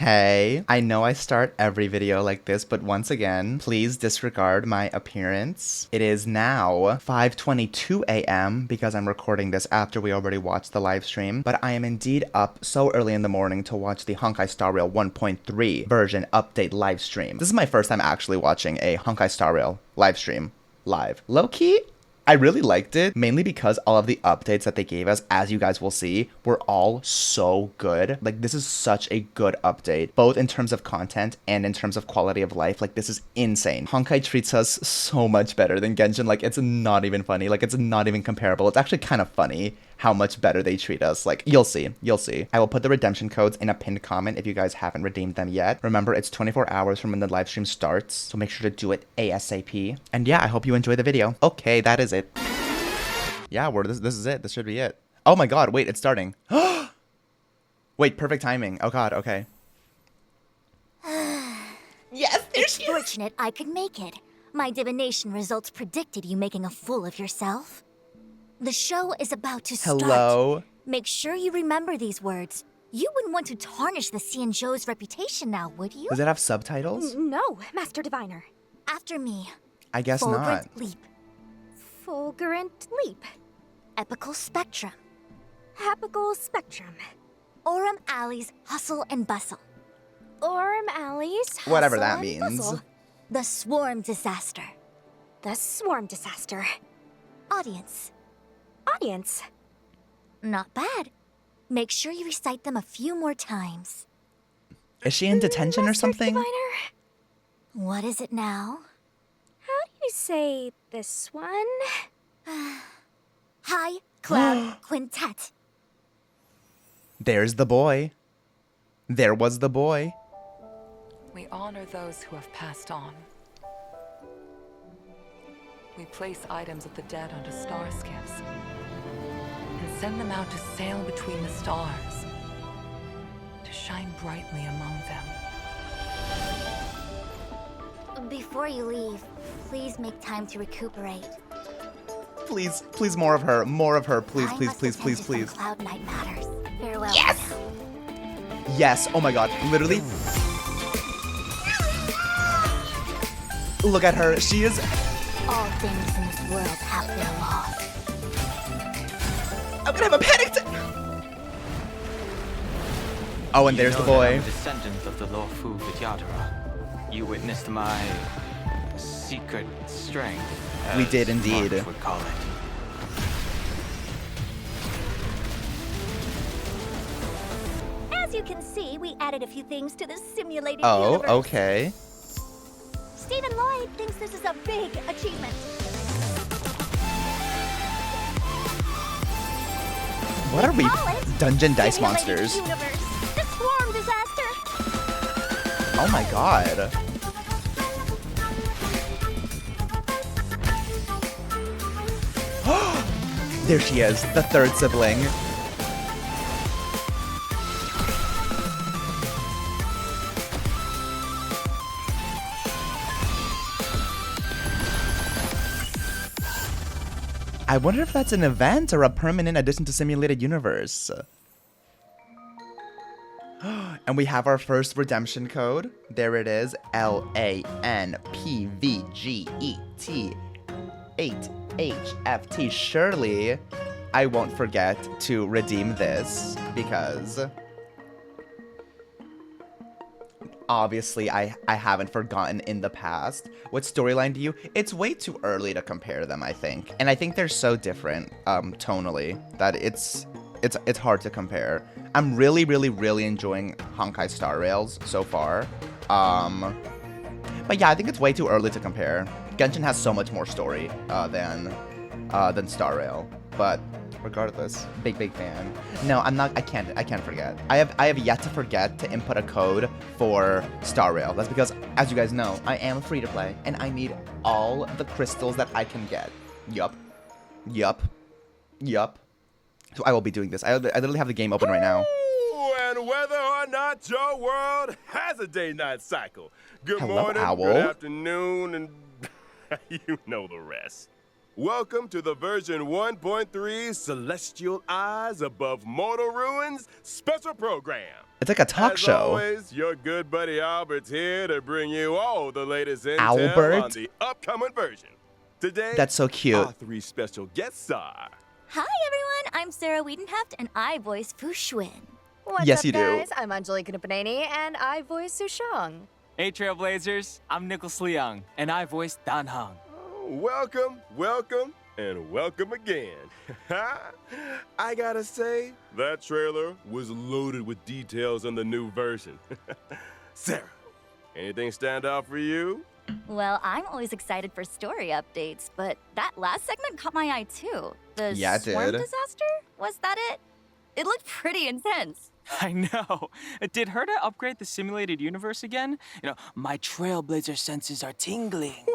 Okay. I know I start every video like this, but once again, please disregard my appearance. It is now 5:22 a.m. because I'm recording this after we already watched the live stream, but I am indeed up so early in the morning to watch the Honkai Star Rail 1.3 version update live stream. This is my first time actually watching a Honkai Star Rail live stream live. Low-key, I really liked it, mainly because all of the updates that they gave us, as you guys will see, were all so good. Like, this is such a good update, both in terms of content and in terms of quality of life. Like, this is insane. Honkai treats us so much better than Genshin. Like, it's not even funny. Like, it's not even comparable. It's actually kind of funny how much better they treat us. Like, you'll see. You'll see. I will put the redemption codes in a pinned comment if you guys haven't redeemed them yet. Remember, it's 24 hours from when the live stream starts, so make sure to do it ASAP. And yeah, I hope you enjoy the video. Okay, that is it. Yeah, this is it. This should be it. Oh my god, wait, it's starting. Wait, perfect timing. Oh god, okay. Yes, there she is. Fortunate I could make it. My divination results predicted you making a fool of yourself. The show is about to start. Hello? Make sure you remember these words. You wouldn't want to tarnish the Xianzhou's reputation now, would you? Does it have subtitles? No, Master Diviner. After me. I guess Fulgurant not. Leap. Fulgurant Leap. Epical Spectrum. Apical Spectrum. Aurum Alley's Hustle and Bustle. Aurum Alley's Whatever Hustle that and means. Bustle. The Swarm Disaster. The Swarm Disaster. Audience. Audience. Not bad. Make sure you recite them a few more times. Is she in detention or Master something? Diviner, What is it now? how do you say this one? High Cloud Quintet. There's the boy. There was the boy. We honor those who have passed on. We place items of the dead onto star skiffs and send them out to sail between the stars, to shine brightly among them. Before you leave, please make time to recuperate. Please, please, more of her. More of her. Please, I please, must please, attend please, to some please. Cloud Night matters. Farewell. Yes! Yes. Oh my god. Literally. Look at her. She is... All things in this world have their laws. I'm gonna have a panic attack. Oh, and there's the boy. I'm a descendant of the Lawfu Vidyadhara. You witnessed my secret strength. We as did indeed. Mark would call it. As you can see, we added a few things to the simulated Oh, universe. okay. Stephen Lloyd thinks this is a big achievement. What are we? Call it Dungeon dice Simulated monsters. Universe. The Swarm Disaster. Oh my god. There she is, the third sibling. I wonder if that's an event or a permanent addition to Simulated Universe. And we have our first redemption code. There it is, LANPVGET8HFT. Surely I won't forget to redeem this because obviously I haven't forgotten in the past. What storyline do you? It's way too early to compare them, I think. And I think they're so different tonally that it's hard to compare. I'm really enjoying Honkai Star Rails so far. But yeah, I think it's way too early to compare. Genshin has so much more story than Star Rail. But regardless, big fan. No, I'm not. I can't forget. I have yet to forget to input a code for Star Rail. That's because, as you guys know, I am free to play and I need all the crystals that I can get. Yup. So I will be doing this. I literally have the game open right now. And whether or not your world has a day-night cycle. Good Hello, morning, Owl. good afternoon, and you know the rest. welcome to the version 1.3 Celestial Eyes Above Mortal Ruins special program. It's like a talk As show. always, your good buddy Albert's here to bring you all the latest intel Albert? on the upcoming version. Today, That's so cute. our 3 special guests are... Hi everyone, I'm Sarah Wiedenheft and I voice Fu Xuan. What's Yes, up, you do. guys? I'm Angelika Panani, and I voice Sushang. Hey, Trailblazers. I'm Nicholas Leung, and I voice Dan Heng. Welcome, welcome, and welcome again. I gotta say, that trailer was loaded with details on the new version. Sarah, anything stand out for you? Well, I'm always excited for story updates, but that last segment caught my eye too. The Yeah, it swarm did. disaster? Was that it? It looked pretty intense. I know. Did Herta upgrade the simulated universe again? You know, my Trailblazer senses are tingling.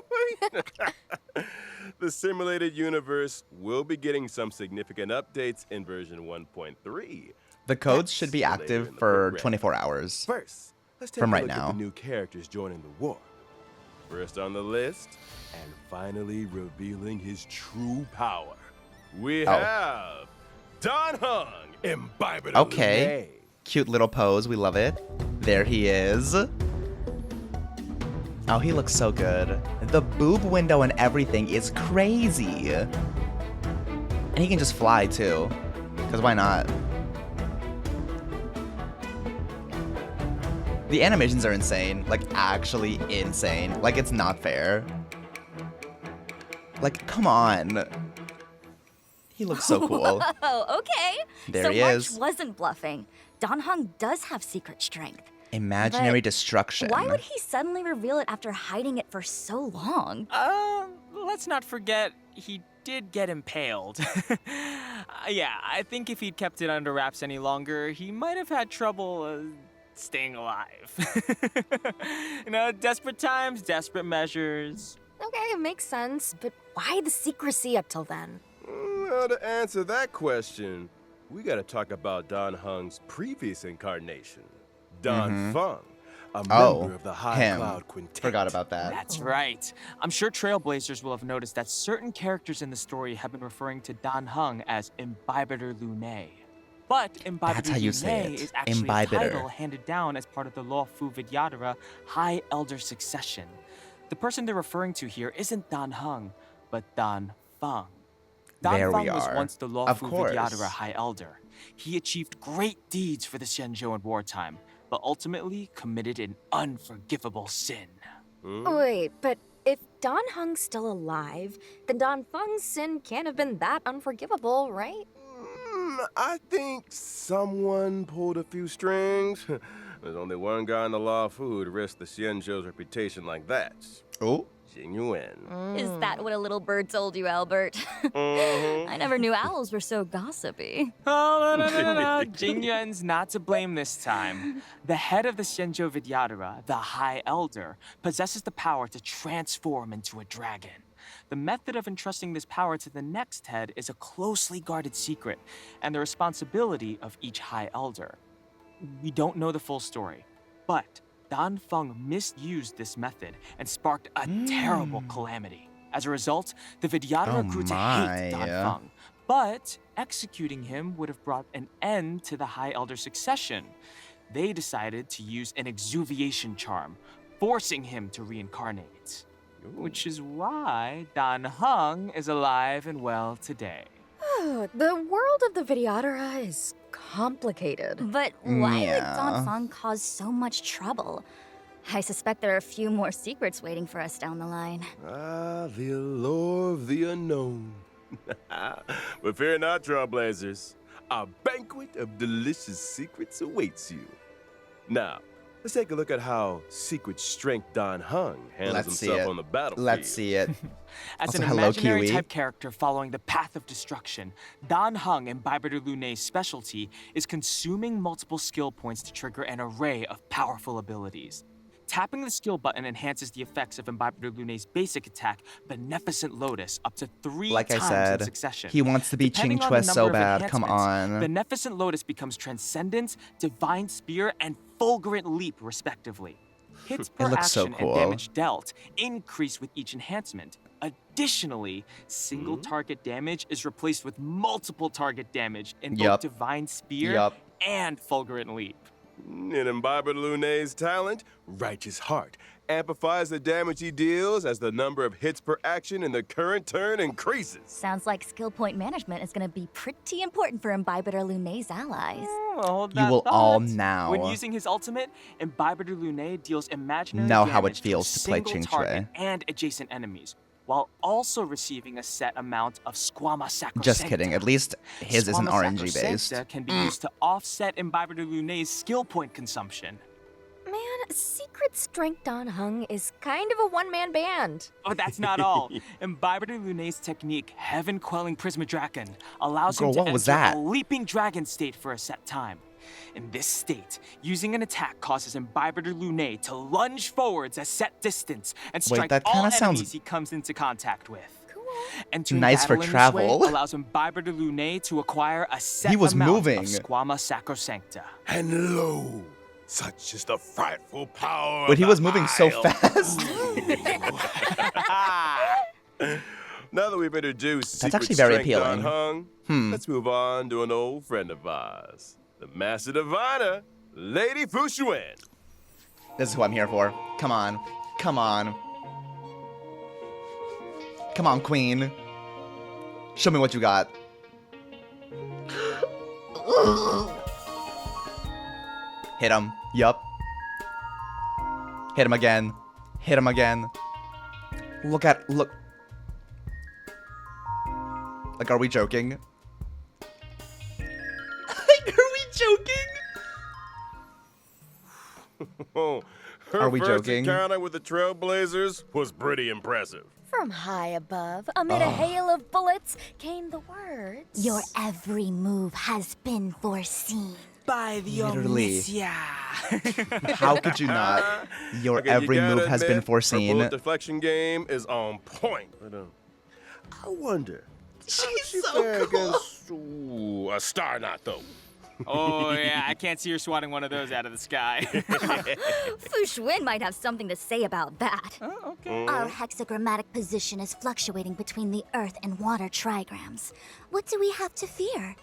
The simulated universe will be getting some significant updates in version 1.3. The codes That's should be later active in the for program. 24 hours. First, let's take From a right look now. at the new characters joining the war. First on the list, and finally revealing his true power, we have Dan Heng, Imbibitor. Okay. Lunae. Cute little pose. We love it. There he is. Oh, he looks so good. The boob window and everything is crazy. And he can just fly too. Because why not? The animations are insane. Like, actually insane. Like, it's not fair. Like, come on. He looks so cool. Oh, okay. There so he March is. wasn't bluffing. Dan Heng does have secret strength. Imaginary But destruction. Why would he suddenly reveal it after hiding it for so long? Let's not forget, he did get impaled. Yeah, I think if he'd kept it under wraps any longer, he might have had trouble staying alive. You know, desperate times, desperate measures. Okay, it makes sense, but why the secrecy up till then? Well, to answer that question, we gotta talk about Dan Heng's previous incarnation, Dan Feng, a member of the High him. Cloud Quintet. Forgot about that. That's right. I'm sure Trailblazers will have noticed that certain characters in the story have been referring to Dan Heng as Imbibitor Lunae. But Imbibitor That's how you say Lunae it. is actually Imbibitor. a title handed down as part of the Law Fu Vidyadhara High Elder succession. The person they're referring to here isn't Dan Heng, but Dan Feng. Dan There we Feng was are. once the Law Of Fu course. Vidyadhara High Elder. He achieved great deeds for the Xianzhou in wartime, but ultimately committed an unforgivable sin. Wait, but if Dan Heng's still alive, then Dan Feng's sin can't have been that unforgivable, right? I think someone pulled a few strings. There's only one guy in the Law Fu who'd risk the Xianzhou's reputation like that. Oh. Jing Yuan. Is that what a little bird told you, Albert? I never knew owls were so gossipy. Oh, no. Jing Yuan's not to blame this time. The head of the Xianzhou Vidyadhara, the High Elder, possesses the power to transform into a dragon. The method of entrusting this power to the next head is a closely guarded secret, and the responsibility of each High Elder. We don't know the full story, but Dan Feng misused this method and sparked a terrible calamity. As a result, the Vidyadhara grew to hate Dan Feng, but executing him would have brought an end to the High Elder succession. They decided to use an exuviation charm, forcing him to reincarnate. Which is why Dan Heng is alive and well today. The world of the Vidyadhara is complicated. But why would Yeah. Dan Feng cause so much trouble? I suspect there are a few more secrets waiting for us down the line. Ah, the allure of the unknown. But fear not, Trailblazers. A banquet of delicious secrets awaits you. Now, let's take a look at how secret strength Dan Heng handles Let's see himself it. on the battlefield. Let's see it. As Also, an hello, imaginary Kiwi. type character following the path of destruction, Dan Heng, Imbibitor Lunae's specialty, is consuming multiple skill points to trigger an array of powerful abilities. Tapping the skill button enhances the effects of Imbibitor Lunae's basic attack, Beneficent Lotus, up to 3 Like I times said, in succession. he wants to be Depending Ching on the Chue so number of bad. Come enhancements, on. Beneficent Lotus becomes Transcendence, Divine Spear, and Fulgurant Leap, respectively. Hits per looks so action cool. and damage dealt increase with each enhancement. Additionally, single target damage is replaced with multiple target damage in both Yup. Divine Spear Yup. and Fulgurant Leap. And Imbibitor Lunae's talent, Righteous Heart, amplifies the damage he deals as the number of hits per action in the current turn increases. Sounds like skill point management is gonna be pretty important for Imbibitor Lunae's allies. Hold You that will all thought. now When using his ultimate, Imbibitor Lunae deals imaginary know how it damage to a feels to play single Ching target Shui. and adjacent enemies, while also receiving a set amount of Squama Sacrosancta. Just kidding. At least his isn't Squama RNG based. Sacrosancta can be used to offset Imbibitor Lunae's skill point consumption. Man, Secret Strength Don Heng is kind of a one-man band. But that's not all. Imbibitor Lunae's technique, Heaven Quelling Prismadragon, allows Girl, him to what was enter that? a leaping dragon state for a set time. In this state, using an attack causes Imbibitor Lunae to lunge forwards a set distance and strike that all kinda enemies sounds he comes into contact with. Cool. Entering Nice for battle in this travel. way allows Imbibitor Lunae to acquire a set He was amount moving. of Squama Sacrosancta. And lo, such is the frightful power But of he the was moving so High fast. Now that we've introduced That's Secret actually very Strength Don appealing. Heng, let's move on to an old friend of ours, the Master Diviner, Lady Xuan. This is who I'm here for. Come on. Come on. Come on, Queen. Show me what you got. Hit him. Yup. Hit him again. Hit him again. Look. Like, are we joking? Like, are we joking? Oh, her Are we first joking? encounter with the Trailblazers was pretty impressive. From high above, amid a hail of bullets, came the words. Your every move has been foreseen. By the Literally. Omniscia. How could you not? Your Okay, you every gotta move has been admit, Her foreseen. bullet deflection game is on point. But, I wonder. How did she fare against a Star Knot, though? Oh, yeah, I can't see her swatting one of those out of the sky. Fu Xuan might have something to say about that. Oh, okay. Our hexagrammatic position is fluctuating between the earth and water trigrams. What do we have to fear?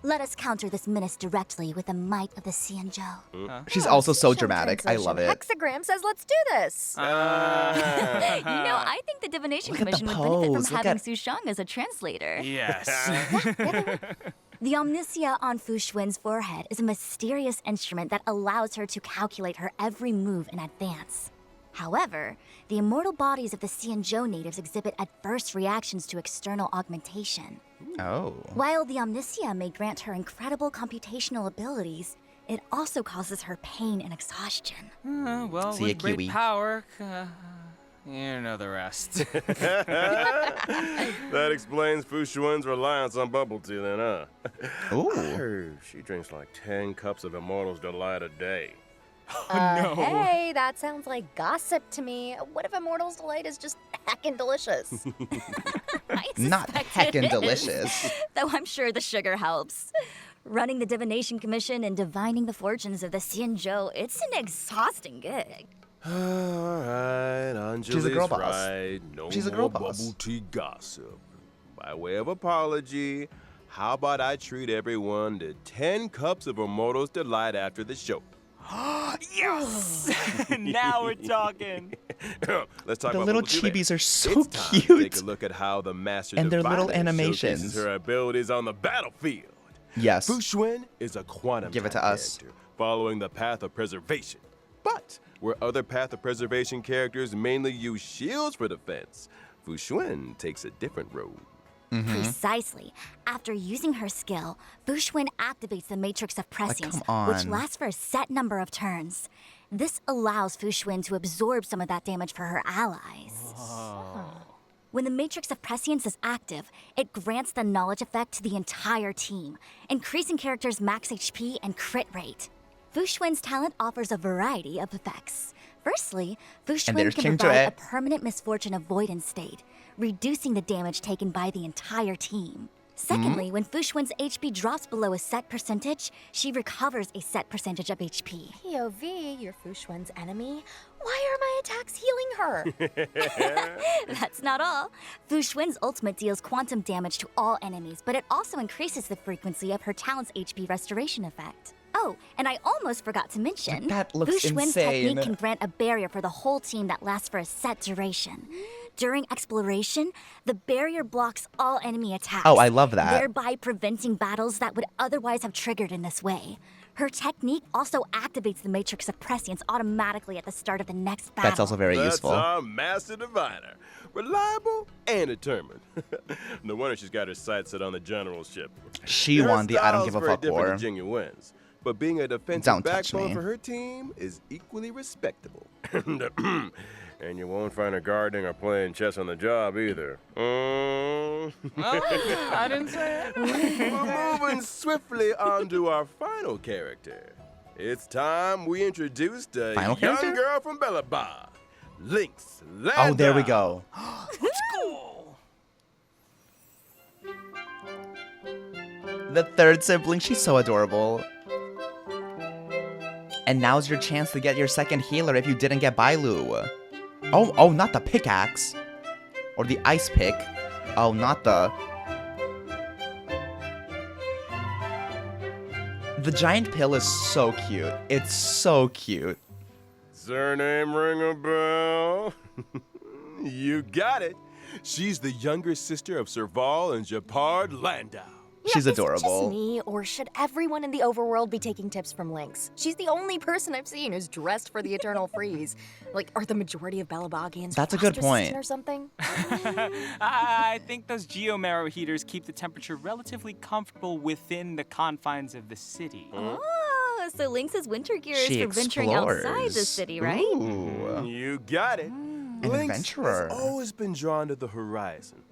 Let us counter this menace directly with the might of the Xianzhou. She's also so Official dramatic. I love it. Hexagram says let's do this. You know, I think the Divination Look at the Commission would benefit pose. from Look having at- Su Shang as a translator. Yes. The Omniscia on Fu Xuan's forehead is a mysterious instrument that allows her to calculate her every move in advance. However, the immortal bodies of the Xianzhou natives exhibit adverse reactions to external augmentation. Oh. While the Omniscia may grant her incredible computational abilities, it also causes her pain and exhaustion. Well, See ya, with great Kiwi. power, you know the rest. That explains Fu Xuan's reliance on bubble tea, then, huh? I Ooh. heard she drinks like 10 cups of Immortal's Delight a day. no. Hey, that sounds like gossip to me. What if Immortal's Delight is just heckin' delicious? I Not suspect it heckin' is, delicious. though I'm sure the sugar helps. Running the Divination Commission and divining the fortunes of the Xianzhou, it's an exhausting gig. All right, Anjali's a girl boss. right. No She's a more girl boss. bubble tea gossip. By way of apology, how about I treat everyone to 10 cups of Immortal's Delight after the show? Yes! Now we're talking. Let's talk The about little bubble tea later. chibis are so It's time to cute. take a look at how the Master And their little Diviner animations. showcases her abilities on the battlefield. Yes. Fu Xuan is a quantum Give it type to us. character, following the path of preservation. But where other path of preservation characters mainly use shields for defense, Fu Xuan takes a different road. Precisely. After using her skill, Fu Xuan activates the Matrix of Prescience, come which on. lasts for a set number of turns. This allows Fu Xuan to absorb some of that damage for her allies. When the Matrix of Prescience is active, it grants the knowledge effect to the entire team, increasing characters' max HP and crit rate. Fu Xuan's talent offers a variety of effects. Firstly, Fu Xuan there's can Ching provide Shui. a permanent misfortune avoidance state, reducing the damage taken by the entire team. Secondly, when Fu Xuan's HP drops below a set percentage, she recovers a set percentage of HP. POV, you're Fu Xuan's enemy. Why are my attacks healing her? That's not all. Fu Xuan's ultimate deals quantum damage to all enemies, but it also increases the frequency of her talent's HP restoration effect. Oh, and I almost forgot to mention, That looks Fu Xuan's insane. technique can grant a barrier for the whole team that lasts for a set duration. During exploration, the barrier blocks all enemy attacks. Oh, I love that. Thereby preventing battles that would otherwise have triggered in this way. Her technique also activates the Matrix of Prescience automatically at the start of the next battle. That's also very That's useful. our master diviner. Reliable and determined. No wonder she's got her sights set on the generalship. She Her won the I don't style's give a very fuck different war. than Jingyu wins. But being a defensive Don't touch backbone me. for her team is equally respectable. And you won't find her guarding or playing chess on the job either. I didn't say it. We're moving swiftly on to our final character. It's time we introduced a Final young character? girl from Bellaba, Lynx Landau. Oh, there we go. Let's go. The third sibling, she's so adorable. And now's your chance to get your second healer if you didn't get Bailu. Oh, not the pickaxe. Or the ice pick. Oh, not the... The giant pill is so cute. It's so cute. Does her name ring a bell? You got it. She's the younger sister of Serval and Japard Landau. She's Is it adorable. just me, or should everyone in the overworld be taking tips from Lynx? She's the only person I've seen who's dressed for the Eternal Freeze. Like, are the majority of Belabagians That's a good frost point. resistant or something? I think those geomarrow heaters keep the temperature relatively comfortable within the confines of the city. Oh, so Lynx's winter gear is She for venturing outside explores. the city, right? Ooh. You got it. An Lynx adventurer. has always been drawn to the horizon.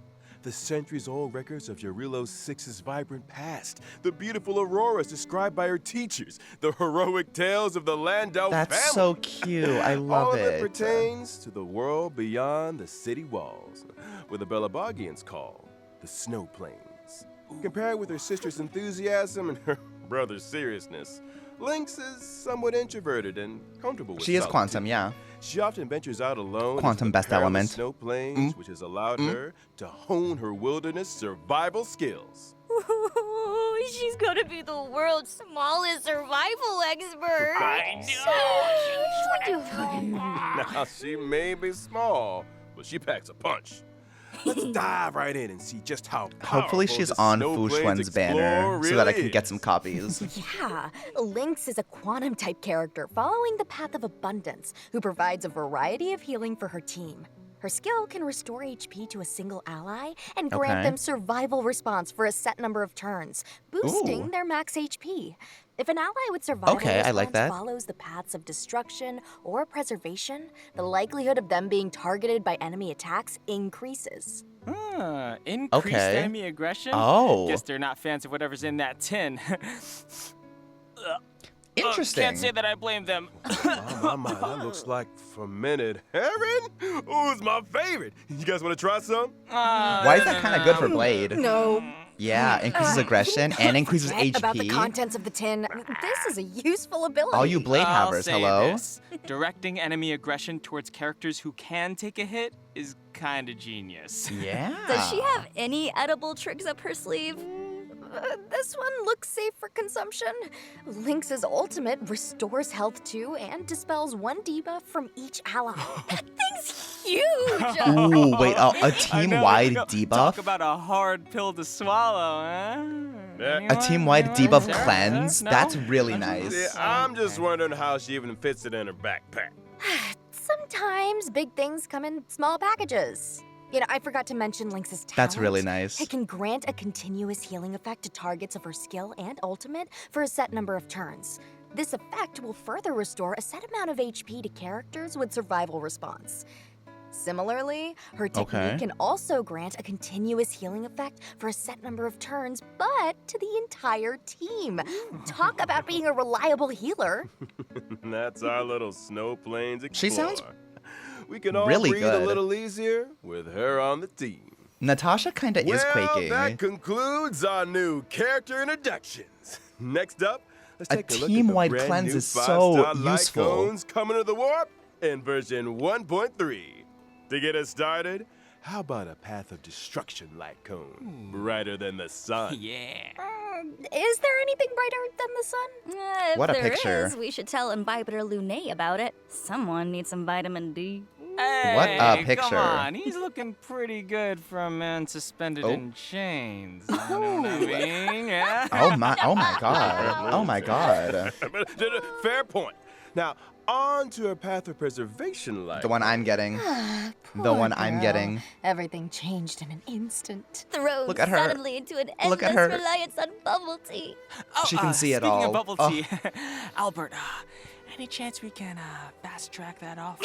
The centuries-old records of Yarilo 6's vibrant past, the beautiful auroras described by her teachers, the heroic tales of the Landau That's family. so cute. I love All of it. it pertains to the world beyond the city walls, where the Belabagians call the snow plains. Compared with her sister's enthusiasm and her brother's seriousness, Lynx is somewhat introverted and comfortable with She is solitude. quantum, yeah. She often ventures out alone Quantum into the best perilous element. snow plains, which has allowed her to hone her wilderness survival skills. Ooh, she's gonna be the world's smallest survival expert. Now, she may be small, but she packs a punch. Let's dive right in and see just how powerful Hopefully she's this on Snow Fu Plains Xuan's banner Explorer so that I really can get is. some copies. Yeah, Lynx is a quantum type character following the path of abundance who provides a variety of healing for her team. Her skill can restore HP to a single ally and grant Okay. them survival response for a set number of turns, boosting Ooh. their max HP. If an ally with survival Okay, I like response that. follows the paths of destruction or preservation, the likelihood of them being targeted by enemy attacks increases. Increased Okay. enemy aggression? Oh. Guess they're not fans of whatever's in that tin. Interesting. Can't say that I blame them. My, that looks like fermented herring? Who's my favorite? You guys want to try some? Why is that kind of good for Blade? No. Yeah, increases aggression and increases Forget about the HP. contents of the tin. This is a useful ability. All you Blade I'll havers, say hello? this. Directing enemy aggression towards characters who can take a hit is kind of genius. Yeah. Does she have any edible tricks up her sleeve? This one looks safe for consumption. Lynx's ultimate restores health too and dispels one debuff from each ally. That thing's huge! Ooh, wait, a I know, team-wide Talk debuff? about a hard pill to swallow, huh? Yeah. Anyone? A team-wide Anyone? debuff Sarah? cleanse? No? That's really nice. Yeah, I'm just wondering how she even fits it in her backpack. Sometimes big things come in small packages. You know, I forgot to mention Lynx's talent. That's really nice. It can grant a continuous healing effect to targets of her skill and ultimate for a set number of turns. This effect will further restore a set amount of HP to characters with survival response. Similarly, her technique Okay. can also grant a continuous healing effect for a set number of turns, but to the entire team. Talk about being a reliable healer. That's our little Snow Plains Explorer. She sounds We can all really breathe a good. little easier with her on the team. Natasha kind of is quaking. That concludes our new character introductions. Next up, let's take a look at the team-wide brand cleanse new is so 5-star light useful. cones coming to the warp in version 1.3. To get us started, how about a Path of Destruction light cone, brighter than the sun? Yeah. Is there anything brighter than the sun? If What a there picture. is, we should tell Imbibitor Lunae about it. Someone needs some vitamin D. What a picture. Come on, he's looking pretty good for a man suspended in chains. You know what I mean? Yeah. Oh my god. Oh my god. Fair point. Now, on to a Path of Preservation light. The one I'm getting. The one I'm getting. Everything changed in an instant. Thrown Look at her. suddenly into an Look endless at her. reliance on bubble tea. She can see it speaking all. of bubble Oh. tea, Albert, any chance we can fast track that offer?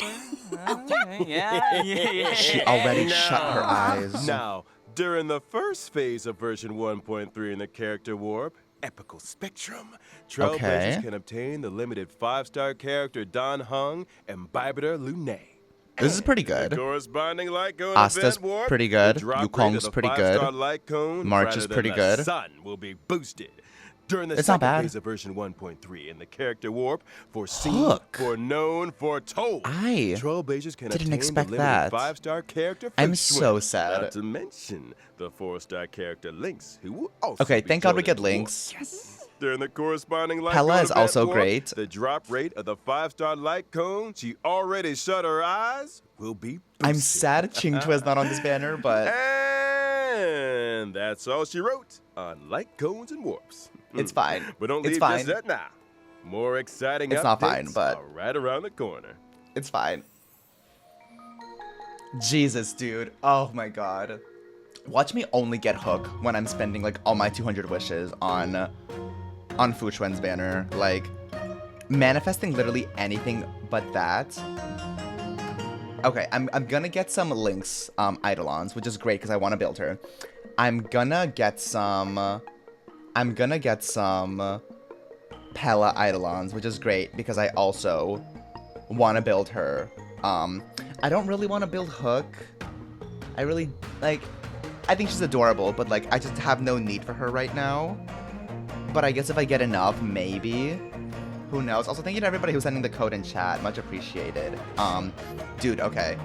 Yeah. She already shut her eyes. Now, during the first phase of version 1.3 in the character warp, Epical Spectrum, Trailblazers Okay. can obtain the limited 5-star character Dan Heng and Imbibitor Lunae. This is pretty The good. corresponding light cone Asta's event warp, pretty good. the drop rate Yukong's of the pretty 5-star good. light cone, March brighter is than pretty the good. sun will be boosted. During the It's not second bad. phase of version 1.3 in the character warp, foreseen, Hook. foreknown, foretold, I Trailblazers can didn't obtain expect the that. limited 5-star character. I'm Xuan, so sad. Not to mention the 4-star character Lynx, who will also Okay, be thank God we joining get the warp. Lynx. During the corresponding light Pella cone is event also warp, great. The drop rate of the 5-star light cone, she already shut her eyes, will be boosted. I'm sad Qingtua is not on this banner, but And that's all she wrote on light cones and warps. it's fine. But don't It's leave fine. just that now. More exciting It's not fine, updates but- are right around the corner. It's fine. Jesus, dude. Oh my god. Watch me only get Hook when I'm spending like all my 200 wishes on Fu Xuan's banner. Like manifesting literally anything but that. Okay, I'm gonna get some Lynx Eidolons, which is great because I want to build her. I'm gonna get some Pella Eidolons, which is great because I also want to build her. I don't really want to build Hook. I really, like, I think she's adorable, but, like, I just have no need for her right now. But I guess if I get enough, maybe. Who knows? Also, thank you to everybody who's sending the code in chat. Much appreciated. Dude, okay.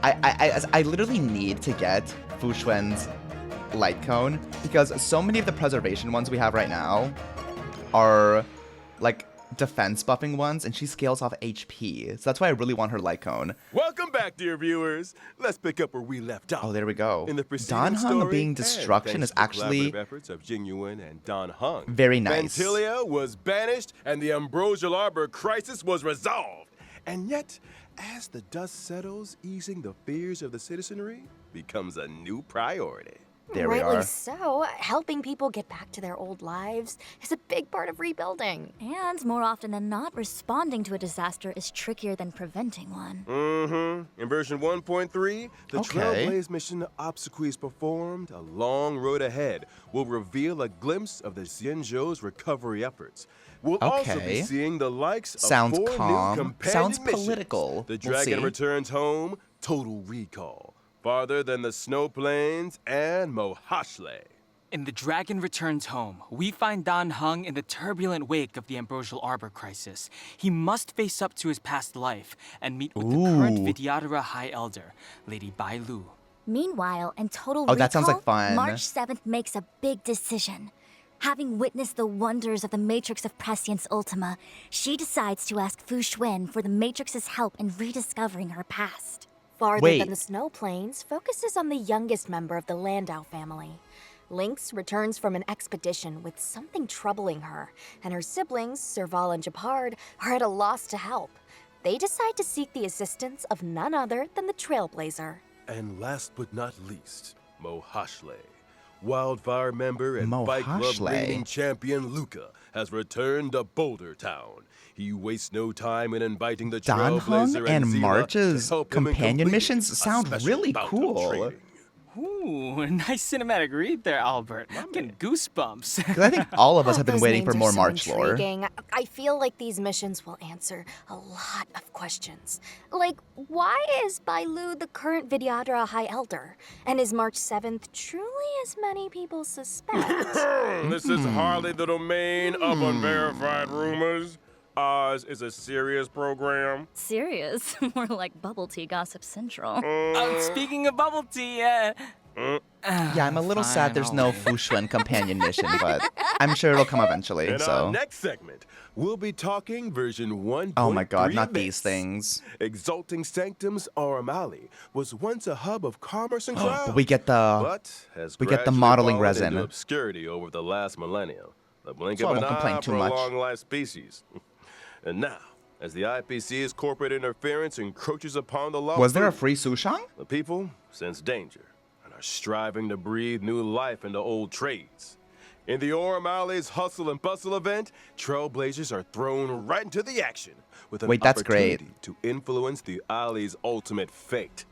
I literally need to get Fu Xuan's light cone because so many of the preservation ones we have right now are, like, defense buffing ones, and she scales off HP. So that's why I really want her light cone. Welcome back, dear viewers. Let's pick up where we left off. Oh, there we go. In the preceding Dan Heng story, being and destruction thanks is to the actually collaborative efforts of Jingyuan and Dan Heng, very nice. Vantilia was banished and the Ambrosial Arbor crisis was resolved. And yet, as the dust settles, easing the fears of the citizenry becomes a new priority. There we Rightly are. so. Helping people get back to their old lives is a big part of rebuilding. And more often than not, responding to a disaster is trickier than preventing one. Mm-hmm. In version 1.3, the Okay. Trailblaze mission obsequies performed, a long road ahead, will reveal a glimpse of the Xianzhou's recovery efforts. We'll also be Okay. seeing the likes Sounds of 4 calm. new companion Sounds missions. political. The We'll Dragon see. Returns Home, Total Recall, Farther Than the Snow Plains, and Mohashle. In The Dragon Returns Home, we find Dan Heng in the turbulent wake of the Ambrosial Arbor crisis. He must face up to his past life and meet with the current Ooh. Vidyadhara High Elder, Lady Bai Lu. Meanwhile, in Total Oh, that sounds like Recall, fun. March 7th makes a big decision. Having witnessed the wonders of the Matrix of Prescience Ultima, she decides to ask Fu Xuan for the Matrix's help in rediscovering her past. Farther Wait. Than the Snow Plains focuses on the youngest member of the Landau family. Lynx returns from an expedition with something troubling her, and her siblings, Serval and Japard, are at a loss to help. They decide to seek the assistance of none other than the Trailblazer. And last but not least, Mohashle. Wildfire member and Fight Club Mohashle. reigning champion Luca has returned to Boulder Town. He wastes no time in inviting the Dan Trailblazer Heng and Zila March's to help him in companion completing missions a sound special really bout of cool. training. Ooh, nice cinematic read there, Albert. I'm getting goosebumps. Because I think all of us have been Those waiting for names are more so March lore. intriguing. I feel like these missions will answer a lot of questions. Like, why is Bailu the current Vidyadhara High Elder? And is March 7th truly as many people suspect? This is hardly the domain of unverified rumors. Ours is a serious program. Serious? More like bubble tea gossip central. Speaking of bubble tea, Yeah, I'm a little sad there's no Fuxuan companion mission, but I'm sure it'll come eventually, In so. our next segment, we'll be talking version 1.3 Oh my god, not events. these things. Exalting Sanctum's Aurum Alley was once a hub of commerce and crowds. But we get the but has we get the gradually modeling fallen resin. into obscurity over the last millennium. The blink So I of an won't complain eye too for much. a long-life species. And now, as the IPC's corporate interference encroaches upon the law, Was there a free Sushang? the people sense danger and are striving to breathe new life into old trades. In the Aurum Alley's Hustle and Bustle event, trailblazers are thrown right into the action with an Wait, that's great. opportunity to influence the alley's ultimate fate.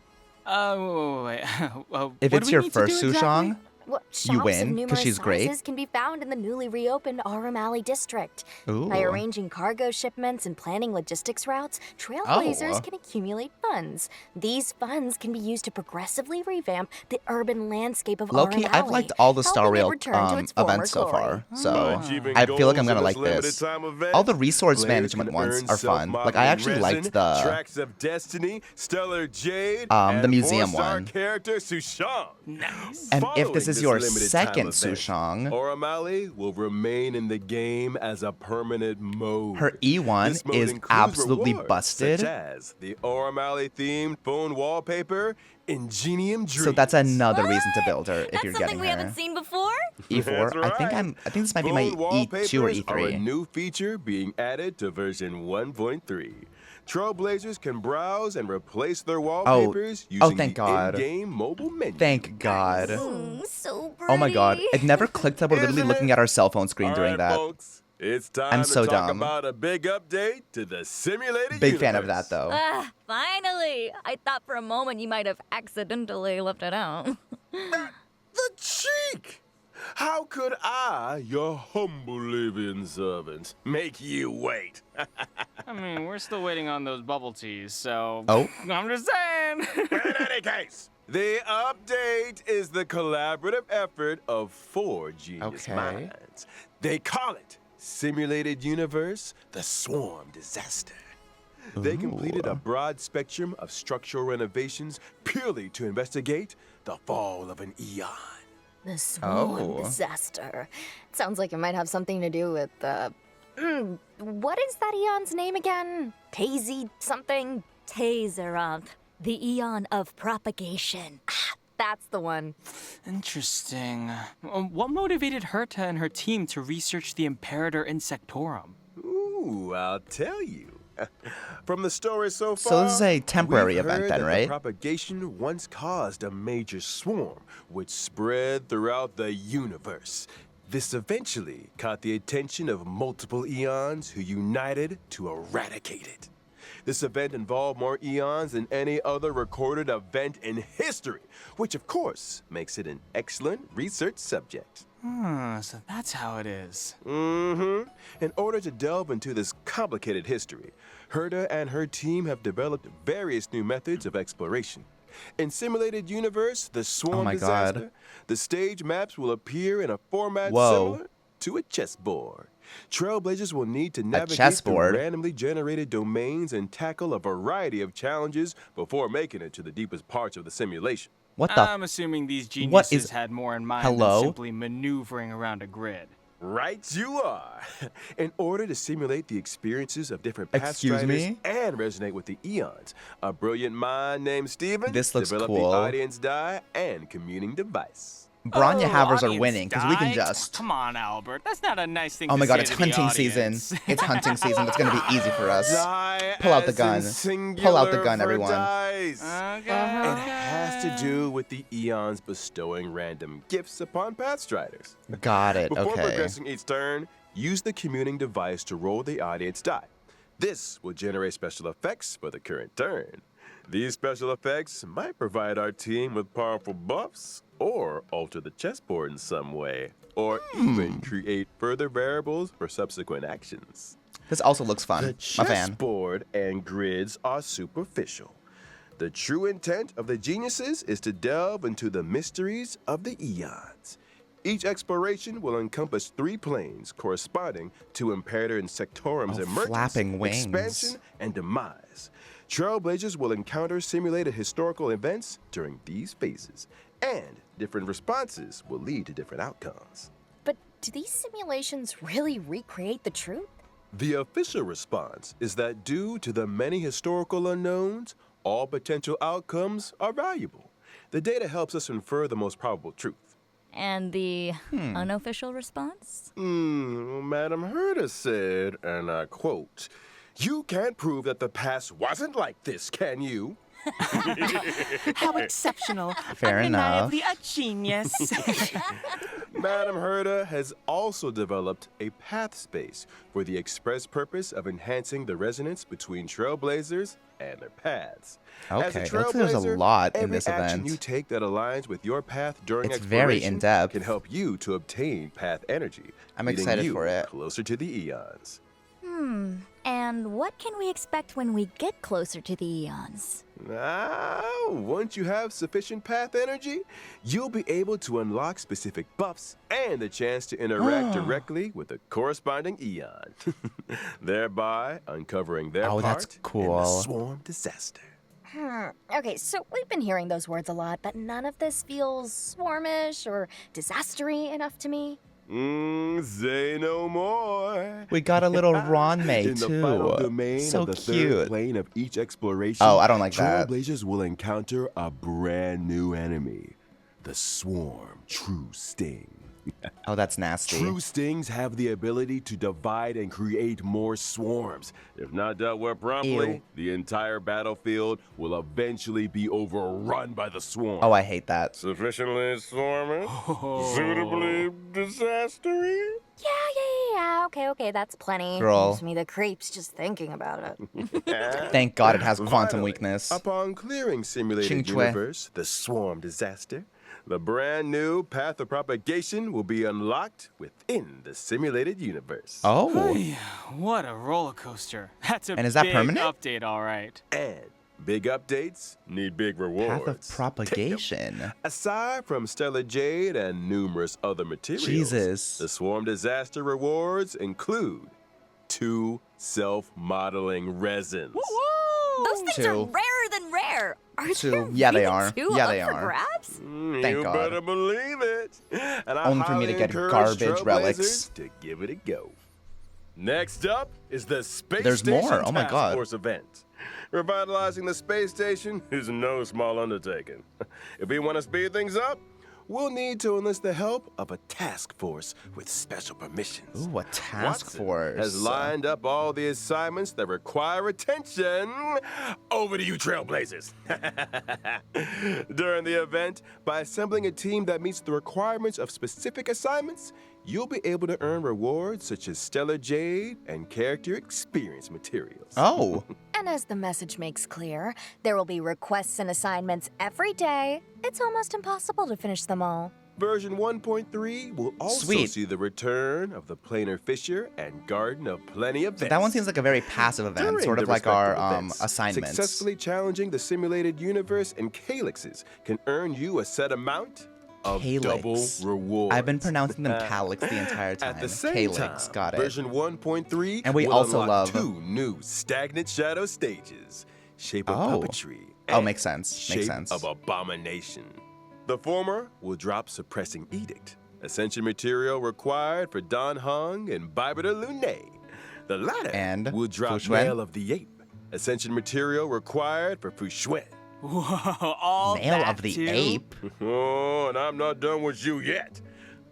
wait. If what it's do we your need to first do exactly? Sushang, Well, You shops win, of 'cause numerous she's great. sizes can be found in the newly reopened Aurum Alley district. Ooh. By arranging cargo shipments and planning logistics routes, trailblazers Oh. can accumulate funds. These funds can be used to progressively revamp the urban landscape of Aurum low-key, Alley. I've liked all the Star helping it Rail return to its former events so glory. far, so Achieving I feel like I'm goals gonna in like limited this. time event, All the resource players management can ones earn are fun. Like, I self-modeling actually liked resin, the Tracks of Destiny, Stellar Jade, the and museum 4-star one. character Xuan. Nice. And if Following this is your limited time second event, Sushang, Aurum Alley will remain in the game as a permanent mode. her E1 This mode is includes absolutely rewards busted. Such as the Aurum Alley themed phone wallpaper, Ingenium Dreams. So that's another reason to build her if That's you're something getting we her. haven't seen before? E4. That's right. I think this might be my Phone E2 or wallpapers are a E3. new feature being added to version 1.3. Trailblazers can browse and replace their wallpapers using thank the God. in-game mobile menu. Thank God. So pretty. Oh my god, it never clicked that we're literally Isn't looking it? at our cell phone screen All during right, that. folks, it's time I'm to so talk dumb. about a big update to the simulated Big fan of universe. that though. Ah, finally! I thought for a moment you might have accidentally left it out. The cheek! How could I, your humble living servant, make you wait? I mean, we're still waiting on those bubble teas, so. Oh. I'm just saying. In any case, the update is the collaborative effort of 4 genius Okay. minds. They call it Simulated Universe, the Swarm Disaster. They completed a broad spectrum of structural renovations purely to investigate the fall of an eon. The Swarm Oh. Disaster. Sounds like it might have something to do with what is that eon's name again? Tazy something? Tazeroth, the Eon of Propagation. That's the one. Interesting. What motivated Herta and her team to research the Imperator Insectorum? Ooh, I'll tell you. From the story so far, So this is a temporary we've event heard then, that right? The propagation once caused a major swarm, which spread throughout the universe. This eventually caught the attention of multiple eons who united to eradicate it. This event involved more eons than any other recorded event in history, which of course makes it an excellent research subject. So that's how it is. Mm-hmm. In order to delve into this complicated history, Herta and her team have developed various new methods of exploration. In Simulated Universe, the Swarm my Disaster, God. the stage maps will appear in a format Whoa. similar to a chessboard. Trailblazers will need to navigate chessboard? through randomly generated domains and tackle a variety of challenges before making it to the deepest parts of the simulation. What the? I'm assuming these What geniuses is- had more in mind Hello? than simply maneuvering around a grid. Right you are. In order to simulate the experiences of different Excuse past riders me? and resonate with the eons, a brilliant mind named Steven This looks developed cool. the audience die and commuting device. Bronya Havers are audience winning because we can died? just. Come on, Albert. That's not a nice thing Oh to my god, say it's to the hunting season. audience. It's hunting season. It's gonna be easy for us. Die Pull out the as in gun. singular Pull out the gun, for everyone. dice. Okay. It has to do with the eons bestowing random gifts upon past riders. Got it. Before Okay. progressing each turn, use the commuting device to roll the audience die. This will generate special effects for the current turn. These special effects might provide our team with powerful buffs, or alter the chessboard in some way, or even create further variables for subsequent actions. This also looks fun. The I'm a fan. chessboard and grids are superficial. The true intent of the geniuses is to delve into the mysteries of the eons. Each exploration will encompass 3 planes corresponding to Imperator and Sectorum's emergence, flapping wings. expansion, and demise. Trailblazers will encounter simulated historical events during these phases, and different responses will lead to different outcomes. But do these simulations really recreate the truth? The official response is that due to the many historical unknowns, all potential outcomes are valuable. The data helps us infer the most probable truth. And the unofficial response? Madam Herta said, and I quote, "You can't prove that the past wasn't like this, can you?" How exceptional. Fair enough. Undeniably a genius. Madam Herta has also developed a path space for the express purpose of enhancing the resonance between trailblazers and their paths. As a Okay, looks like there's a trailblazer, lot in every this action event. you take that aligns with your path during It's very exploration in-depth. can help you to obtain path energy. I'm leading excited you for it. Closer to the eons. And what can we expect when we get closer to the eons? Once you have sufficient path energy, you'll be able to unlock specific buffs and the chance to interact directly with the corresponding eon, thereby uncovering their Oh, part that's in cool. the swarm disaster. Okay, so we've been hearing those words a lot, but none of this feels swarmish or disastery enough to me. Say no more. We got a little Ronmei In the final too. domain So of the third cute. plane of each exploration, Oh, I don't like that. Trailblazers will encounter a brand new enemy, the Swarm True Sting. Oh, that's nasty. True Stings have the ability to divide and create more swarms. If not dealt with promptly, Ew. the entire battlefield will eventually be overrun by the swarm. Oh, I hate that. Sufficiently swarmy? Suitably disastery? Yeah. Okay, that's plenty. Girl. Gives me the creeps just thinking about it. Thank God it has quantum Finally, weakness. Upon clearing simulated Qingque. universe, the swarm disaster, the brand new path of propagation will be unlocked within the simulated universe. Oh, What a roller coaster. That's a And is that big permanent? update, all right. And big updates need big rewards. path of propagation. Aside from Stellar Jade and numerous other materials, Jesus. the Swarm Disaster rewards include 2 self-modeling resins. Those things are Two. rarer than rare. Are Two. there Yeah, they really are. 2 Yeah, up they for are. grabs? Thank you God. better believe it. And I Only for me to highly get encourage garbage relics. Trailblazers to give it a go. Next up is the Space There's Station more. Oh my Task God. Force event. Revitalizing the space station is no small undertaking. If we want to speed things up, we'll need to enlist the help of a task force with special permissions. Ooh, a task Watson force. has lined up all the assignments that require attention. Over to you, Trailblazers. During the event, by assembling a team that meets the requirements of specific assignments, you'll be able to earn rewards such as Stellar Jade and character experience materials. Oh, And as the message makes clear, there will be requests and assignments every day. It's almost impossible to finish them all. Version 1.3 will also Sweet. see the return of the Planar Fisher and Garden of Plenty events. that one seems like a very passive event, During sort the of like our respective events, assignments. Successfully challenging the simulated universe and calyxes can earn you a set amount of double Calyx. rewards. I've been pronouncing them calyx the entire time. At the same Calyx, time, got it. version 1.3 And we will also unlock love- 2 new stagnant shadow stages, Shape of Oh. Puppetry. Oh, and makes sense. Shape Makes sense. of Abomination. The former will drop Suppressing Edict, Ascension material required for Don Heng and Imbibitor Lunae. The latter And will drop Xuan? Nail of the Ape, Ascension material required for Xuan. Whoa, all Nail that of the too? Ape. Oh, and I'm not done with you yet.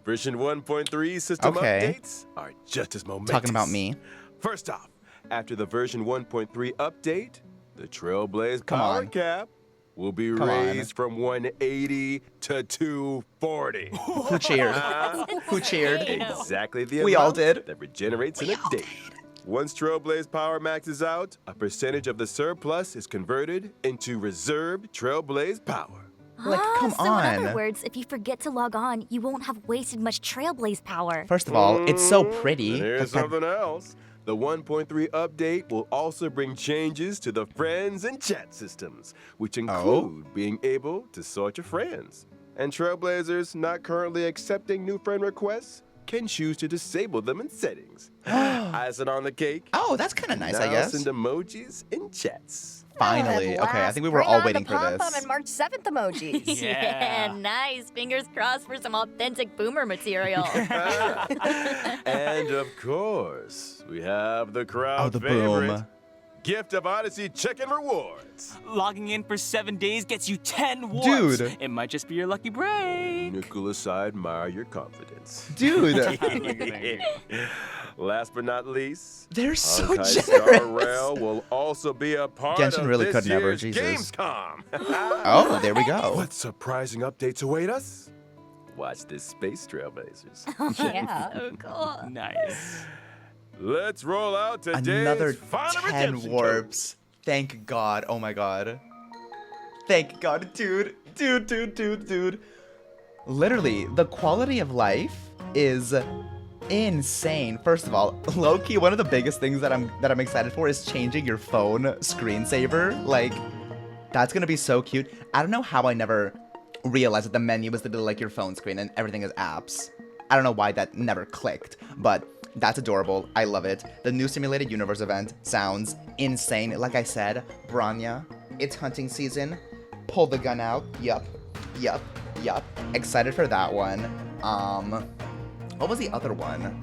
Version 1.3 system Okay. updates are just as momentous. Talking about me. First off, after the version 1.3 update, the Trailblaze Come power on. cap will be Come on. raised from 180 to 240. Who cheered? Who cheered? Exactly the We all amount did. that regenerates in a day. Once Trailblaze power maxes out, a percentage of the surplus is converted into reserved Trailblaze power. Like, come so in other on. words, if you forget to log on, you won't have wasted much Trailblaze power. First of all, it's so pretty. And here's Like that- something else. The 1.3 update will also bring changes to the friends and chat systems, which include being able to sort your friends. And Trailblazers not currently accepting new friend requests can choose to disable them in settings. Icing on the cake. Oh, that's kind of nice, I now guess. send emojis in chats. Finally. Okay, I think we were all waiting for Bring on the this. pom-pom and March 7th emojis. Yeah. Nice. Fingers crossed for some authentic boomer material. And of course, we have the crowd Oh, the favorite, boom. Gift of Odyssey chicken rewards. Logging in for 7 days gets you 10 warps. Dude. It might just be your lucky break. Nicholas, I admire your confidence. Dude, Last but not least, they're so Honkai Star generous. Rail will also be a part Genshin of really this could never, year's Jesus. Gamescom. Oh, there we go. What surprising updates await us? Watch this Space Trailblazers. Yeah. So cool. Nice. Let's roll out today's Another final 10 redemption warps. Thank God. Oh my God. Thank God, dude. Dude. Literally, the quality of life is insane. First of all, low-key, one of the biggest things that I'm excited for is changing your phone screensaver. Like, that's gonna be so cute. I don't know how I never realized that the menu was literally like your phone screen and everything is apps. I don't know why that never clicked, but that's adorable. I love it. The new Simulated Universe event sounds insane. Like I said, Branya, it's hunting season. Pull the gun out. Yup. Excited for that one. What was the other one?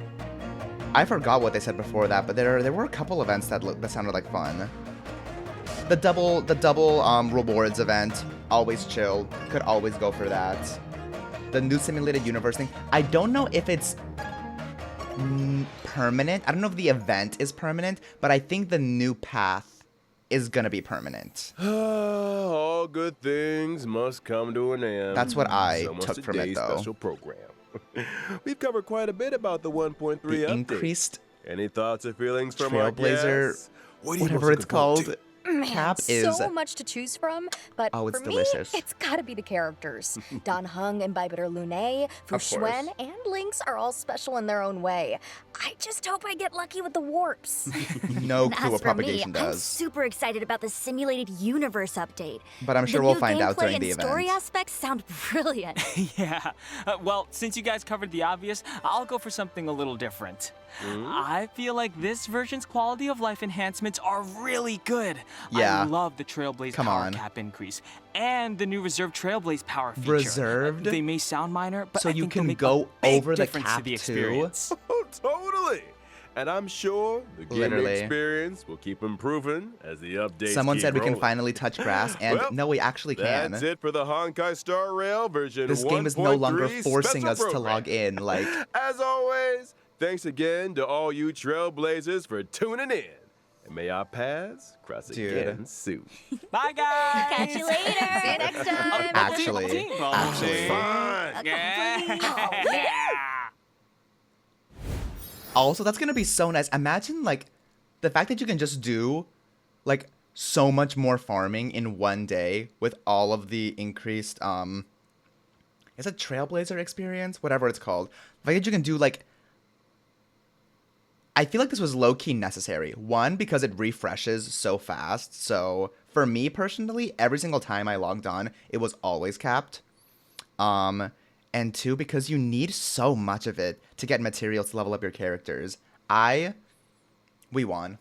I forgot what they said before that, but there were a couple events that sounded like fun. The double rewards event, always chill. Could always go for that. The new Simulated Universe thing. I don't know if it's permanent. I don't know if the event is permanent, but I think the new path is gonna be permanent. All good things must come to an end. That's what I So must took from it, today's though. Special program. We've covered quite a bit about the 1.3 The update. increased Any thoughts or feelings from our Trailblazer, guests? What do you whatever most it's look forward called, to? cap So is much to choose from, but Oh, it's for delicious. me, it's gotta be the characters. Don Heng, Imbibitor Lunae, course. Xuan, and Lynx are all special in their own way. I just hope I get lucky with the warps. no And clue as what for me, propagation I'm does. super excited about the Simulated Universe update. But I'm sure The we'll new find out gameplay during and the story event. aspects sound brilliant. Yeah. Well, since you guys covered the obvious, I'll go for something a little different. I feel like this version's quality of life enhancements are really good. Yeah. I love the Trailblaze Come power on. cap increase and the new reserved Trailblaze power feature. Reserved? They may sound minor, but So I you think they'll can make go a big over the difference to cap the too? experience. Oh, totally. And I'm sure the gaming Literally. experience will keep improving as the updates Someone keep said we can rolling. finally touch grass, and Well, no, we actually can. That's it for the Honkai Star Rail version This game is no longer 1.3 forcing special us to program. log in. Like, As always, thanks again to all you Trailblazers for tuning in. And may our paths cross Dude. again soon. Bye, guys. Catch you later. See you next time. Actually. Fine. also, that's gonna be so nice. Imagine, like, the fact that you can just do, like, so much more farming in one day with all of the increased, is it Trailblazer experience? Whatever it's called. The fact that you can do, like, I feel like this was low-key necessary. One, because it refreshes so fast. So, for me personally, every single time I logged on, it was always capped. And two, because you need so much of it to get materials to level up your characters. We won.